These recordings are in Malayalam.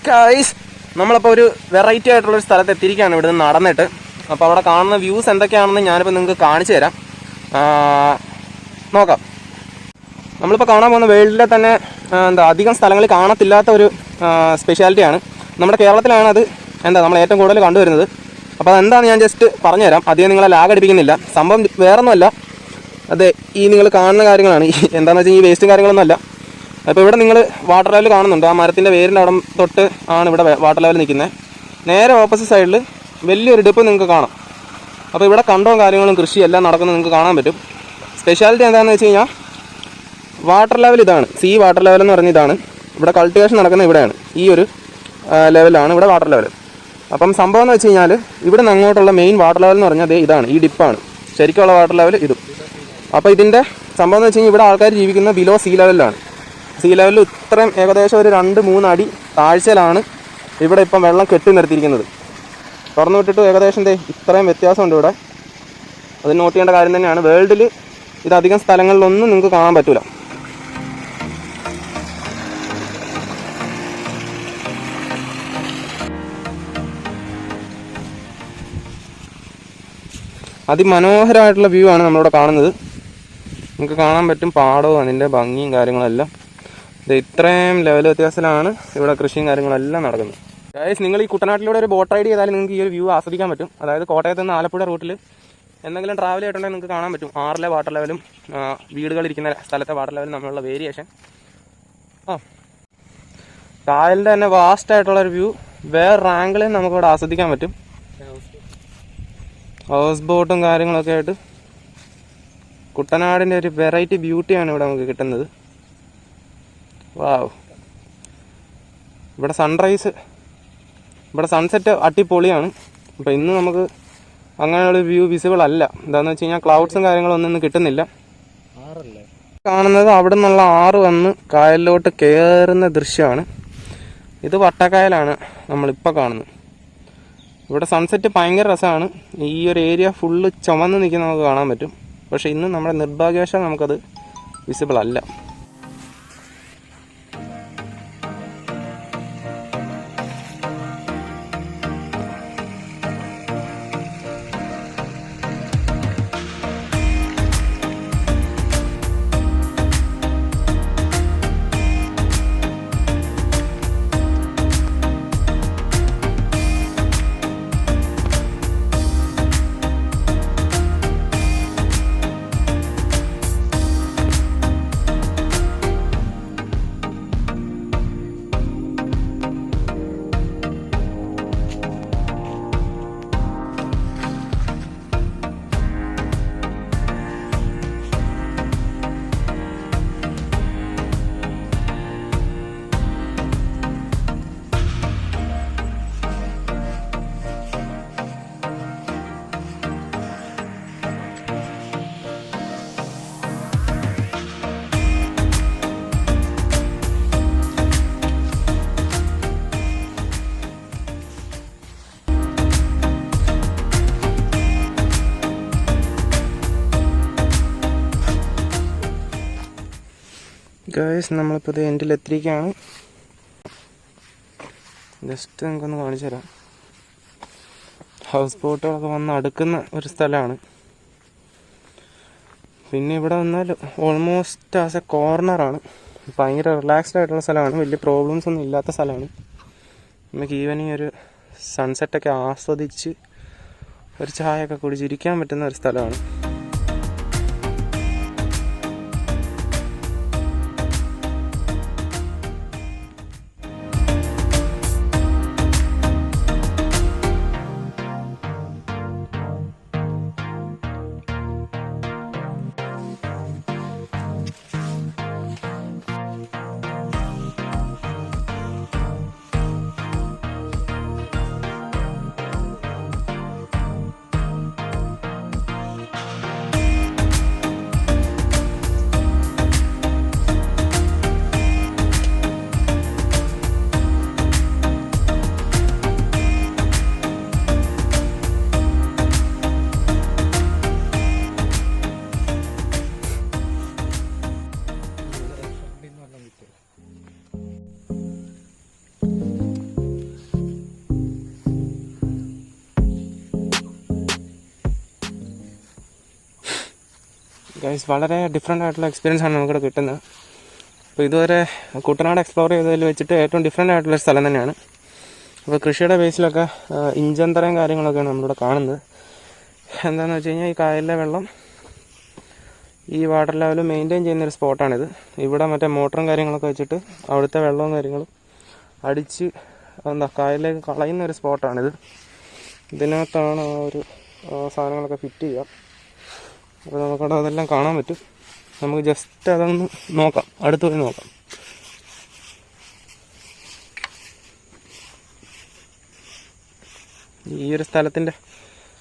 ഗൈസ്, നമ്മളപ്പോൾ ഒരു വെറൈറ്റി ആയിട്ടുള്ളൊരു സ്ഥലത്ത് എത്തിയിരിക്കുകയാണ് ഇവിടെ നിന്ന് നടന്നിട്ട്. അപ്പോൾ അവിടെ കാണുന്ന വ്യൂസ് എന്തൊക്കെയാണെന്ന് ഞാനിപ്പോൾ നിങ്ങൾക്ക് കാണിച്ചു തരാം. നോക്കാം. നമ്മളിപ്പോൾ കാണാൻ പോകുന്ന വേൾഡിലെ തന്നെ അധികം സ്ഥലങ്ങളിൽ കാണത്തില്ലാത്ത ഒരു സ്പെഷ്യാലിറ്റിയാണ്. നമ്മുടെ കേരളത്തിലാണ് അത് നമ്മൾ ഏറ്റവും കൂടുതൽ കണ്ടുവരുന്നത്. അപ്പോൾ അതെന്താണെന്ന് ഞാൻ ജസ്റ്റ് പറഞ്ഞുതരാം. അധികം നിങ്ങളെ ലാഗ് അടിപ്പിക്കുന്നില്ല. സംഭവം വേറൊന്നുമല്ല, അതെ ഈ നിങ്ങൾ കാണുന്ന കാര്യങ്ങളാണ്. എന്താണെന്ന് വെച്ചാൽ ഈ വേസ്റ്റും കാര്യങ്ങളൊന്നും അല്ല. അപ്പോൾ ഇവിടെ നിങ്ങൾ വാട്ടർ ലെവൽ കാണുന്നുണ്ട്. ആ മരത്തിൻ്റെ വേരിൻ്റെ അവിടെ തൊട്ട് ആണ് ഇവിടെ വാട്ടർ ലെവൽ നിൽക്കുന്നത്. നേരെ ഓപ്പോസിറ്റ് സൈഡിൽ വലിയൊരു ഡിപ്പ് നിങ്ങൾക്ക് കാണാം. അപ്പോൾ ഇവിടെ കണ്ടവും കാര്യങ്ങളും കൃഷി എല്ലാം നടക്കുന്നത് നിങ്ങൾക്ക് കാണാൻ പറ്റും. സ്പെഷ്യാലിറ്റി എന്താണെന്ന് വെച്ച് കഴിഞ്ഞാൽ വാട്ടർ ലെവൽ ഇതാണ്. സീ വാട്ടർ ലെവൽ എന്ന് പറഞ്ഞ ഇതാണ്. ഇവിടെ കൾട്ടിവേഷൻ നടക്കുന്നത് ഇവിടെയാണ്. ഈ ഒരു ലെവലാണ് ഇവിടെ വാട്ടർ ലെവൽ. അപ്പം സംഭവം എന്ന് വെച്ച് കഴിഞ്ഞാൽ ഇവിടെ നിന്ന് അങ്ങോട്ടുള്ള മെയിൻ വാട്ടർ ലെവൽ എന്ന് പറഞ്ഞാൽ ഇതാണ്, ഈ ഡിപ്പാണ് ശരിക്കുള്ള വാട്ടർ ലെവൽ ഇതും. അപ്പോൾ ഇതിൻ്റെ സംഭവം എന്ന് വെച്ച് കഴിഞ്ഞാൽ ഇവിടെ ആൾക്കാർ ജീവിക്കുന്ന ബിലോ സീ ലെവലിലാണ്. സീ ലെവലിൽ ഇത്രയും ഏകദേശം ഒരു 2-3 അടി താഴ്ചയിലാണ് ഇവിടെ ഇപ്പം വെള്ളം കെട്ടി നിർത്തിയിരിക്കുന്നത്. തുറന്നു വിട്ടിട്ട് ഏകദേശം ഇത്രയും വ്യത്യാസമുണ്ട് ഇവിടെ. അത് നോട്ട് ചെയ്യേണ്ട കാര്യം തന്നെയാണ്. വേൾഡിൽ ഇതധികം സ്ഥലങ്ങളിലൊന്നും നിങ്ങൾക്ക് കാണാൻ പറ്റില്ല. അതിമനോഹരമായിട്ടുള്ള വ്യൂ ആണ് നമ്മളിവിടെ കാണുന്നത്. നിങ്ങൾക്ക് കാണാൻ പറ്റും പാടവും അതിൻ്റെ ഭംഗിയും കാര്യങ്ങളെല്ലാം. ഇത് ഇത്രയും ലെവൽ വ്യത്യാസത്തിലാണ് ഇവിടെ കൃഷിയും കാര്യങ്ങളെല്ലാം നടക്കുന്നത്. ഗൈസ്, നിങ്ങൾ ഈ കുട്ടനാട്ടിലൂടെ ഒരു ബോട്ട് റൈഡ് ചെയ്താൽ നിങ്ങൾക്ക് ഈ ഒരു വ്യൂ ആസ്വദിക്കാൻ പറ്റും. അതായത് കോട്ടയത്ത് നിന്ന് ആലപ്പുഴ റൂട്ടിൽ എന്തെങ്കിലും ട്രാവൽ ചെയ്തിട്ടുണ്ടെങ്കിൽ നിങ്ങൾക്ക് കാണാൻ പറ്റും ആറിലെ വാട്ടർ ലെവലും വീടുകളിരിക്കുന്ന സ്ഥലത്തെ വാട്ടർ ലെവലും തമ്മിലുള്ള വേരിയേഷൻ. കായലിൻ്റെ തന്നെ വാസ്റ്റ് ആയിട്ടുള്ളൊരു വ്യൂ വേറെ ആംഗിളിൽ നമുക്കിവിടെ ആസ്വദിക്കാൻ പറ്റും. ഹൗസ് ബോട്ടും കാര്യങ്ങളൊക്കെ ആയിട്ട് കുട്ടനാടിൻ്റെ ഒരു വെറൈറ്റി ബ്യൂട്ടിയാണ് ഇവിടെ നമുക്ക് കിട്ടുന്നത്. വാവ്, ഇവിടെ സൺറൈസ്, ഇവിടെ സൺസെറ്റ് അടിപൊളിയാണ്. അപ്പോൾ ഇന്ന് നമുക്ക് അങ്ങനെയുള്ള വ്യൂ വിസിബിൾ അല്ല. എന്താണെന്ന് വെച്ച് കഴിഞ്ഞാൽ ക്ലൗഡ്സും കാര്യങ്ങളൊന്നും ഇന്ന് കിട്ടുന്നില്ല. കാണുന്നത് അവിടെ നിന്നുള്ള ആറ് വന്ന് കായലിലോട്ട് കയറുന്ന ദൃശ്യമാണ്. ഇത് വട്ടക്കായലാണ് നമ്മളിപ്പോൾ കാണുന്നത്. ഇവിടെ സൺസെറ്റ് ഭയങ്കര രസമാണ്. ഈ ഒരു ഏരിയ ഫുള്ള് ചുമന്ന് നിൽക്കുന്ന നമുക്ക് കാണാൻ പറ്റും. പക്ഷേ ഇന്ന് നമ്മുടെ നിർഭാഗ്യവശാൽ നമുക്കത് വിസിബിൾ അല്ല. ഗൈസ്, നമ്മളിപ്പോൾ ഇത് എൻഡിലെത്തിയിരിക്കുകയാണ്. ജസ്റ്റ് നിങ്ങൾക്കൊന്ന് കാണിച്ചു തരാം. ഹൗസ് ബോട്ടുകളൊക്കെ വന്ന് അടുക്കുന്ന ഒരു സ്ഥലമാണ്. പിന്നെ ഇവിടെ വന്നാൽ ഓൾമോസ്റ്റ് ആസ് എ കോർണറാണ്. ഭയങ്കര റിലാക്സ്ഡ് ആയിട്ടുള്ള സ്ഥലമാണ്. വലിയ പ്രോബ്ലംസ് ഒന്നും ഇല്ലാത്ത സ്ഥലമാണ്. നമുക്ക് ഈവനിങ് ഒരു സൺസെറ്റൊക്കെ ആസ്വദിച്ച് ഒരു ചായയൊക്കെ കുടിച്ചിരിക്കാൻ പറ്റുന്ന ഒരു സ്ഥലമാണ്. ഗൈസ് വളരെ ഡിഫറെൻ്റ് ആയിട്ടുള്ള എക്സ്പീരിയൻസ് ആണ് നമുക്കിവിടെ കിട്ടുന്നത്. അപ്പോൾ ഇതുവരെ കുട്ടനാട് എക്സ്പ്ലോർ ചെയ്തതിൽ വെച്ചിട്ട് ഏറ്റവും ഡിഫറെൻ്റ് ആയിട്ടുള്ള സ്ഥലം തന്നെയാണ്. അപ്പോൾ കൃഷിയുടെ ബേസിലൊക്കെ ഇഞ്ചന്തരം കാര്യങ്ങളൊക്കെയാണ് നമ്മളിവിടെ കാണുന്നത്. എന്താണെന്ന് വെച്ച് കഴിഞ്ഞാൽ ഈ കായലിലെ വെള്ളം ഈ വാട്ടർ ലെവൽ മെയിൻറ്റെയിൻ ചെയ്യുന്നൊരു സ്പോട്ടാണിത്. ഇവിടെ മറ്റേ മോട്ടറും കാര്യങ്ങളൊക്കെ വെച്ചിട്ട് അവിടുത്തെ വെള്ളവും കാര്യങ്ങളും അടിച്ച് കായലിലേക്ക് കളയുന്ന ഒരു സ്പോട്ടാണിത്. ഇതിനകത്താണ് ആ ഒരു സാധനങ്ങളൊക്കെ ഫിറ്റ് ചെയ്യുക. അപ്പോൾ നമുക്കവിടെ അതെല്ലാം കാണാൻ പറ്റും. നമുക്ക് ജസ്റ്റ് അതൊന്ന് നോക്കാം, അടുത്ത് പോയി നോക്കാം. ഈ ഒരു സ്ഥലത്തിൻ്റെ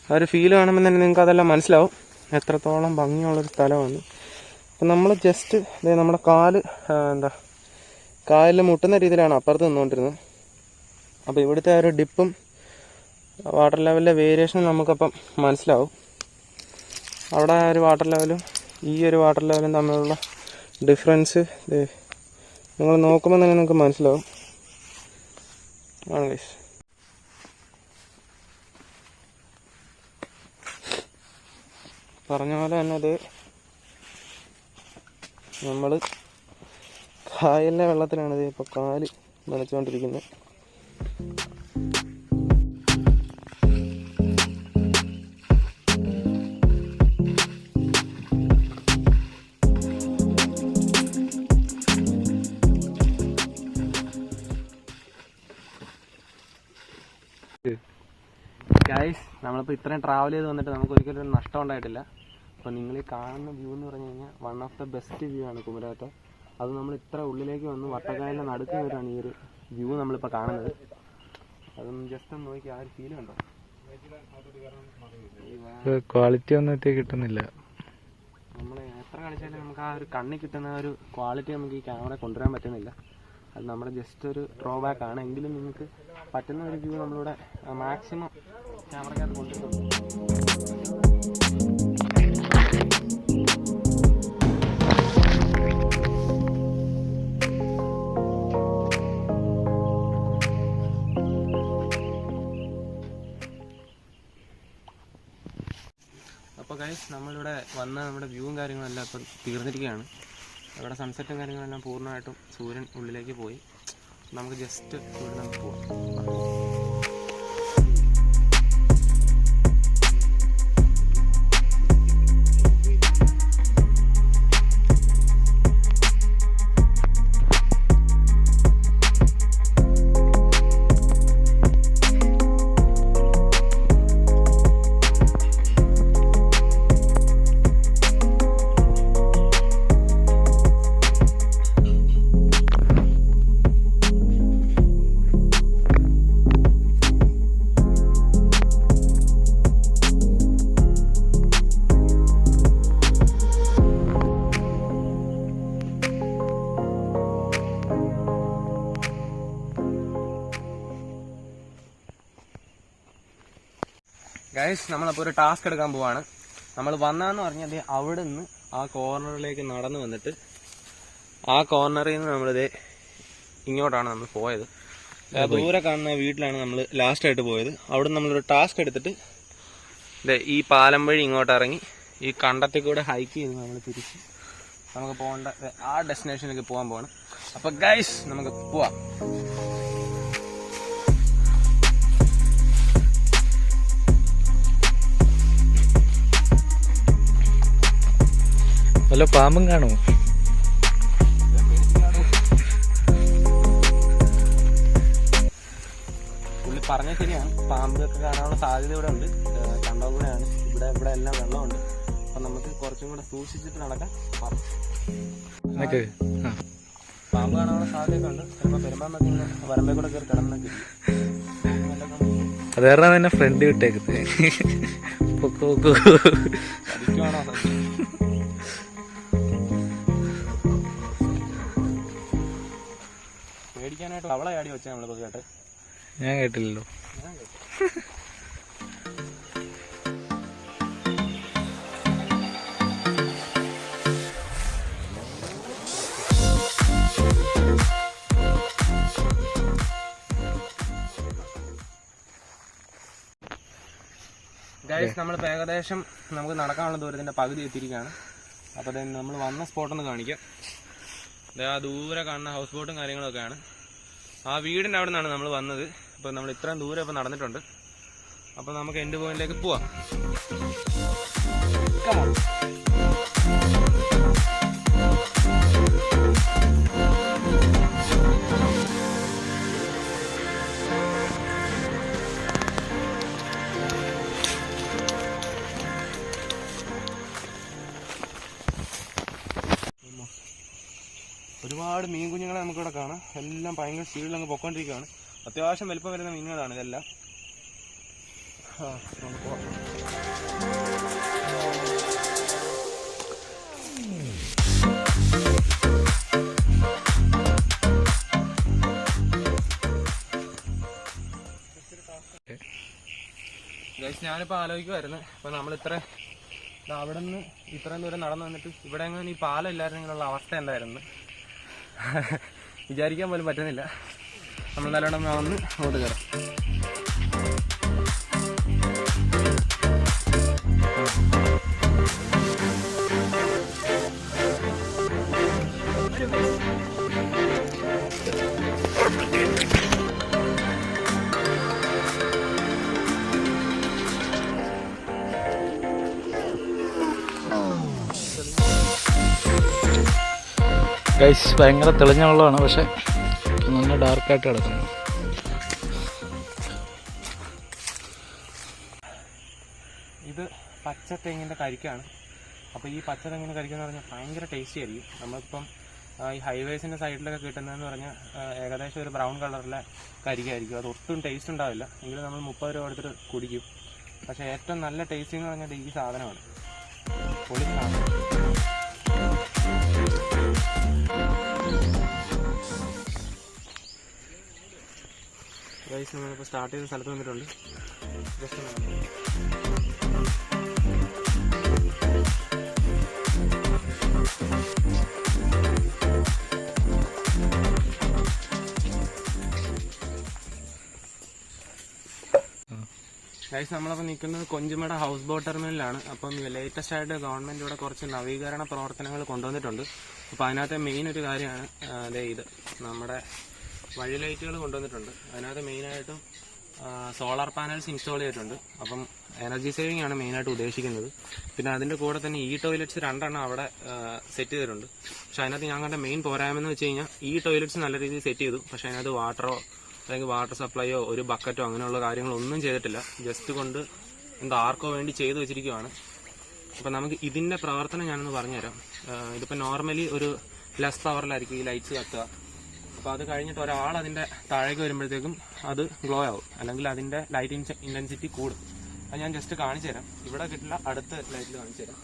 ആ ഒരു ഫീൽ കാണുമ്പോൾ തന്നെ നിങ്ങൾക്ക് അതെല്ലാം മനസ്സിലാവും എത്രത്തോളം ഭംഗിയുള്ളൊരു സ്ഥലമാണ്. അപ്പം നമ്മൾ ജസ്റ്റ് നമ്മുടെ കായലിൽ മുട്ടുന്ന രീതിയിലാണ് അപ്പുറത്ത് നിന്നുകൊണ്ടിരുന്നത്. അപ്പോൾ ഇവിടുത്തെ ആ ഒരു ഡിപ്പും വാട്ടർ ലെവലിലെ വേരിയേഷനും നമുക്കപ്പം മനസ്സിലാവും. അവിടെ ആ ഒരു വാട്ടർ ലെവലും ഈ ഒരു വാട്ടർ ലെവലും തമ്മിലുള്ള ഡിഫറൻസ് നിങ്ങൾ നോക്കുമ്പോൾ തന്നെ നിങ്ങൾക്ക് മനസ്സിലാവും. ആണ് ഗൈസ്. പറഞ്ഞ പോലെ തന്നെ അത് നമ്മൾ കായലിലെ വെള്ളത്തിലാണിത് ഇപ്പോൾ കാല് നനച്ചുകൊണ്ടിരിക്കുന്നത്. ഗൈസ്, നമ്മളിപ്പോൾ ഇത്രയും ട്രാവൽ ചെയ്ത് വന്നിട്ട് നമുക്ക് ഒരിക്കലും ഒരു നഷ്ടം ഉണ്ടായിട്ടില്ല. അപ്പോൾ നിങ്ങൾ ഈ കാണുന്ന വ്യൂ എന്ന് പറഞ്ഞു കഴിഞ്ഞാൽ one of the best view ആണ് കുമരകത്തെ. അത് നമ്മൾ ഇത്ര ഉള്ളിലേക്ക് വന്ന് വട്ടക്കായലിൻ്റെ നടുക്ക് വരാണ് ഈ ഒരു വ്യൂ നമ്മളിപ്പോൾ കാണുന്നത്. അതൊന്ന് ജസ്റ്റ് ഒന്ന് നോക്കി ആ ഒരു ഫീൽ കണ്ടോ. ക്വാളിറ്റി ഒന്നും കിട്ടുന്നില്ല. നമ്മൾ എത്ര കളിച്ചാലും നമുക്ക് ആ ഒരു കണ്ണിൽ കിട്ടുന്ന ഒരു ക്വാളിറ്റി നമുക്ക് ഈ ക്യാമറ കൊണ്ടുവരാൻ പറ്റുന്നില്ല. അത് നമ്മുടെ ജസ്റ്റ് ഒരു ഡ്രോബാക്ക് ആണ്. എങ്കിലും നിങ്ങൾക്ക് പറ്റുന്ന ഒരു വ്യൂ നമ്മളിവിടെ മാക്സിമം ക്യാമറയ്ക്കകത്ത് കൊണ്ടുവരുന്നുണ്ട്. അപ്പോൾ ഗൈസ്, നമ്മളിവിടെ വന്ന നമ്മുടെ വ്യൂവും കാര്യങ്ങളെല്ലാം ഇപ്പം തീർന്നിരിക്കുകയാണ്. അവിടെ സൺസെറ്റും കാര്യങ്ങളെല്ലാം പൂർണ്ണമായിട്ടും സൂര്യൻ ഉള്ളിലേക്ക് പോയി. നമുക്ക് ജസ്റ്റ് ഇവിടെ നമുക്ക് പോവാം. ഗൈസ്, നമ്മളപ്പോൾ ഒരു ടാസ്ക് എടുക്കാൻ പോവാണ്. നമ്മൾ വന്നതെന്ന് പറഞ്ഞാൽ അവിടെ നിന്ന് ആ കോർണറിലേക്ക് നടന്നു വന്നിട്ട് ആ കോർണറിൽ നിന്ന് നമ്മളിത് ഇങ്ങോട്ടാണ് നമ്മൾ പോയത്. ദൂരെ കാണുന്ന വീട്ടിലാണ് നമ്മൾ ലാസ്റ്റായിട്ട് പോയത്. അവിടെ നിന്ന് നമ്മളൊരു ടാസ്ക് എടുത്തിട്ട് ഈ പാലം വഴി ഇങ്ങോട്ട് ഇറങ്ങി ഈ കണ്ടത്തിൽ കൂടെ ഹൈക്ക് ചെയ്ത് നമ്മൾ തിരിച്ച് നമുക്ക് പോകേണ്ട ആ ഡെസ്റ്റിനേഷനിലേക്ക് പോകാൻ പോവാണ്. അപ്പോൾ ഗൈസ്, നമുക്ക് പോവാം. വല്ല പാമ്പും കാണുമോ? പുള്ളി പറഞ്ഞ ശരിയാണ്, പാമ്പൊക്കെ കാണാനുള്ള സാധ്യത ഇവിടെ ഉണ്ട്. കണ്ടകൂടെയാണ് ഇവിടെ എല്ലാം വെള്ളമുണ്ട്. അപ്പം നമുക്ക് കുറച്ചും കൂടെ സൂക്ഷിച്ചിട്ട് നടക്കാം. പാമ്പ് കാണാനുള്ള സാധ്യതയൊക്കെ ഉണ്ട്. ചിലപ്പോൾ പെരുമ്പാമ്പൊക്കെ വരമ്പേ കൂടെ കയറി കിടന്നൊക്കെ. അത് കാരണം തന്നെ ഫ്രണ്ട് വിട്ടേക്കുന്നത് അടിക്കുവാണോ? പേടിക്കാനായിട്ട് അവളെ ആടി വെച്ചാൽ നമ്മളിപ്പോൾ കേട്ടെ. ഞാൻ കേട്ടില്ലല്ലോ. ഗൈസ്, നമ്മളിപ്പോൾ ഏകദേശം നമുക്ക് നടക്കാനുള്ള ദൂരത്തിൻ്റെ പകുതി എത്തിയിരിക്കുകയാണ്. അപ്പോൾ അത് നമ്മൾ വന്ന സ്പോട്ടൊന്ന് കാണിക്കാം. ആ ദൂരെ കാണുന്ന ഹൗസ് ബോട്ടും കാര്യങ്ങളൊക്കെയാണ്. ആ വീടിൻ്റെ അവിടെ നിന്നാണ് നമ്മൾ വന്നത്. അപ്പോൾ നമ്മൾ ഇത്രയും ദൂരം ഇപ്പോൾ നടന്നിട്ടുണ്ട്. അപ്പോൾ നമുക്ക് എൻഡ് പോയിന്റിലേക്ക് പോവാം. ഒരുപാട് മീൻ കുഞ്ഞുങ്ങളെ നമുക്കിവിടെ കാണാം. എല്ലാം ഭയങ്കര സ്പീഡിൽ അങ്ങ് പൊക്കോണ്ടിരിക്കുകയാണ്. അത്യാവശ്യം വലിപ്പം വരുന്ന മീനുകളാണ് ഇതെല്ലാം. നമുക്ക് പോവാം. ഞാനിപ്പോൾ ആലോചിക്കുമായിരുന്നു, ഇപ്പോൾ നമ്മൾ അവിടെ നിന്ന് ഇത്രയും ദൂരം നടന്നു വന്നിട്ട് ഇവിടെ എങ്ങനെ ഈ പാലം ഇല്ലായിരുന്നെങ്കിലുള്ള അവസ്ഥ എന്തായിരുന്നു വിചാരിക്കാൻ പോലും പറ്റുന്നില്ല. നമ്മൾ നല്ലോണം വന്ന് അങ്ങോട്ട് കയറാം. ഗൈസ് ഭയങ്കര തെളിഞ്ഞ വെള്ളമാണ്, പക്ഷെ നല്ല ഡാർക്കായിട്ട് കിടക്കുന്നു. ഇത് പച്ച തെങ്ങിൻ്റെ കരിക്കാണ്. അപ്പോൾ ഈ പച്ച തെങ്ങിൻ്റെ കരിക്കെന്ന് പറഞ്ഞാൽ ഭയങ്കര ടേസ്റ്റി ആയിരിക്കും. നമ്മളിപ്പം ഈ ഹൈവേസിൻ്റെ സൈഡിലൊക്കെ കിട്ടുന്നതെന്ന് പറഞ്ഞാൽ ഏകദേശം ഒരു ബ്രൗൺ കളറിലെ കരിക്കായിരിക്കും. അത് ഒട്ടും ടേസ്റ്റ് ഉണ്ടാവില്ല. എങ്കിലും നമ്മൾ 30 രൂപ എടുത്തിട്ട് കുടിക്കും. പക്ഷേ ഏറ്റവും നല്ല ടേസ്റ്റി എന്ന് പറഞ്ഞാൽ ഈ സാധനമാണ്. പൊളി സാധനം. ഗൈസ് നമ്മളിപ്പോൾ സ്റ്റാർട്ട് ചെയ്ത സ്ഥലത്ത് വന്നിട്ടുണ്ട്. ജസ്റ്റ് ഗൈസ് നമ്മളപ്പോൾ നിൽക്കുന്നത് കൊഞ്ചുമട ഹൗസ് ബോട്ട് ടെർമിനലാണ്. അപ്പം ലേറ്റസ്റ്റ് ആയിട്ട് ഗവൺമെൻറ് ഇവിടെ കുറച്ച് നവീകരണ പ്രവർത്തനങ്ങൾ കൊണ്ടുവന്നിട്ടുണ്ട്. അപ്പോൾ അതിനകത്തെ മെയിൻ ഒരു കാര്യമാണ് ഇത് നമ്മുടെ വഴി ലൈറ്റുകൾ കൊണ്ടുവന്നിട്ടുണ്ട്. അതിനകത്ത് മെയിനായിട്ടും സോളാർ പാനൽസ് ഇൻസ്റ്റാൾ ചെയ്തിട്ടുണ്ട്. അപ്പം എനർജി സേവിംഗ് ആണ് മെയിനായിട്ട് ഉദ്ദേശിക്കുന്നത്. പിന്നെ അതിൻ്റെ കൂടെ തന്നെ ടോയ്ലറ്റ്സ് 2 അവിടെ സെറ്റ് ചെയ്തിട്ടുണ്ട്. പക്ഷെ അതിനകത്ത് ഞാൻ കണ്ട മെയിൻ പോരായ്മയെന്ന് വെച്ച് കഴിഞ്ഞാൽ ടോയ്ലറ്റ്സ് നല്ല രീതിയിൽ സെറ്റ് ചെയ്തു. പക്ഷേ അതിനകത്ത് വാട്ടറോ അല്ലെങ്കിൽ വാട്ടർ സപ്ലൈയോ ഒരു ബക്കറ്റോ അങ്ങനെയുള്ള കാര്യങ്ങളൊന്നും ചെയ്തിട്ടില്ല. ജസ്റ്റ് കൊണ്ട് ആർക്കോ വേണ്ടി ചെയ്തു വെച്ചിരിക്കുകയാണ്. അപ്പം നമുക്ക് ഇതിൻ്റെ പ്രവർത്തനം ഞാനൊന്ന് പറഞ്ഞുതരാം. ഇതിപ്പോൾ നോർമലി ഒരു ലെസ് പവറിലായിരിക്കും ഈ ലൈറ്റ്സ് കത്തുക. അപ്പോൾ അത് കഴിഞ്ഞിട്ട് ഒരാൾ അതിൻ്റെ താഴേക്ക് വരുമ്പോഴത്തേക്കും അത് ഗ്ലോ ആവും, അല്ലെങ്കിൽ അതിൻ്റെ ലൈറ്റ് ഇൻറ്റൻസിറ്റി കൂടും. അത് ഞാൻ ജസ്റ്റ് കാണിച്ചു തരാം. ഇവിടെ കിട്ടില്ല, അടുത്ത ലൈറ്റിൽ കാണിച്ചു തരാം.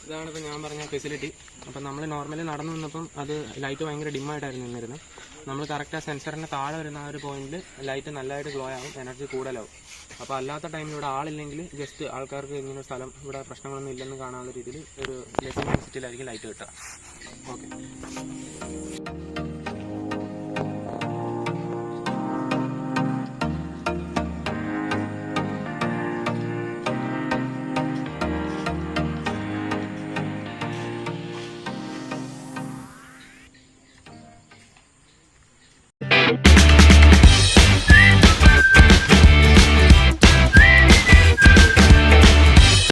ഇതാണ് ഇപ്പോൾ ഞാൻ പറഞ്ഞ ഫെസിലിറ്റി. അപ്പം നമ്മൾ നോർമലി നടന്നു വന്നപ്പം അത് ലൈറ്റ് ഭയങ്കര ഡിമ്മായിട്ടായിരുന്നു നിന്നിരുന്നത്. നമ്മൾ കറക്റ്റ് ആ സെൻസറിൻ്റെ താഴെ വരുന്ന ആ ഒരു പോയിന്റിൽ ലൈറ്റ് നല്ലതായിട്ട് ഗ്ലോ ആവും, എനർജി കൂടുതലാവും. അപ്പോൾ അല്ലാത്ത ടൈമിൽ ഇവിടെ ആളില്ലെങ്കിൽ ജസ്റ്റ് ആൾക്കാർക്ക് ഇങ്ങനെ സ്ഥലം ഇവിടെ പ്രശ്നങ്ങളൊന്നും ഇല്ലെന്ന് കാണാനുള്ള രീതിയിൽ ഒരു ലെസ് ഇൻറ്റൻസിറ്റിയിലായിരിക്കും ലൈറ്റ് കിട്ടുക. ഓക്കെ.